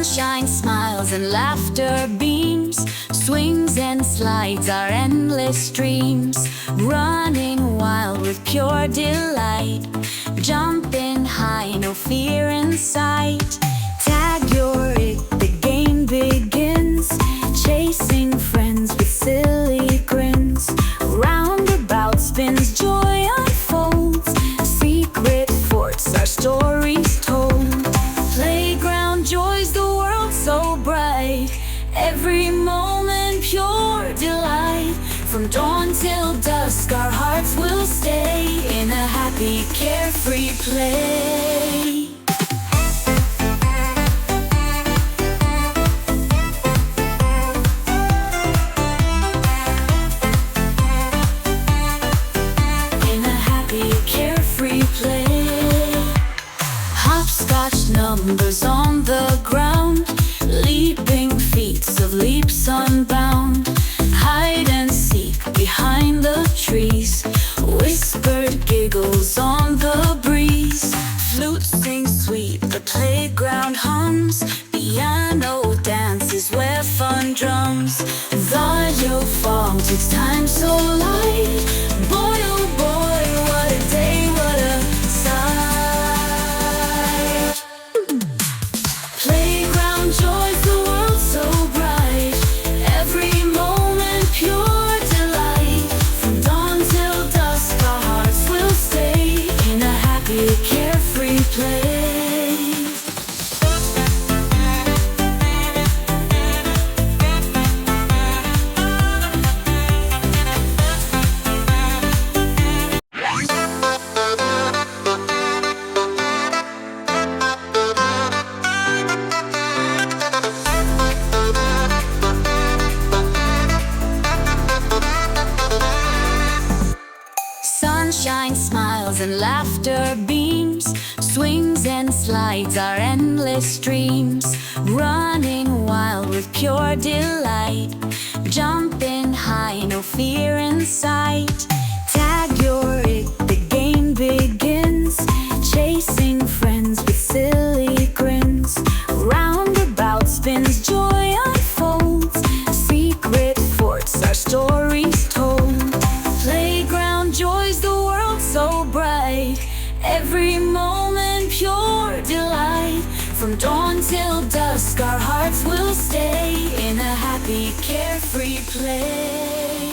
Sunshine, smiles, and laughter beams, swings and slides are endless streams, running wild with pure delight, jumping high, no fear in sight. Tag your it, the game begins, chasing friends with silly grins. Roundabout spins, joy unfolds, secret forts, our stories told. Playground joys, the world so bright, every moment pure delight. From dawn till dusk our hearts will stay in a happy, carefree play. In a happy, carefree play. Hopscotch numbers on the ground, leaping feats of leaps unbound. Hide and seek behind the trees, whispered giggles on the breeze. Flute sings sweet, the playground hums, piano dances where fun drums. The audio fog takes time so light, boy oh boy, what a day, what a sight. Playground joys, the world so bright, every moment pure delight. From dawn till dusk our hearts will stay in a happy, carefree play. Sunshine, smiles, and laughter beams, swings and slides are endless streams, running wild with pure delight, jumping high, no fear in sight. Tag your it, the game begins, chasing friends with silly grins. Roundabout spins, joy unfolds, secret forts, our stories told. Playground joys, the world so bright, every moment pure delight. From dawn till dusk our hearts will stay in a happy, carefree play.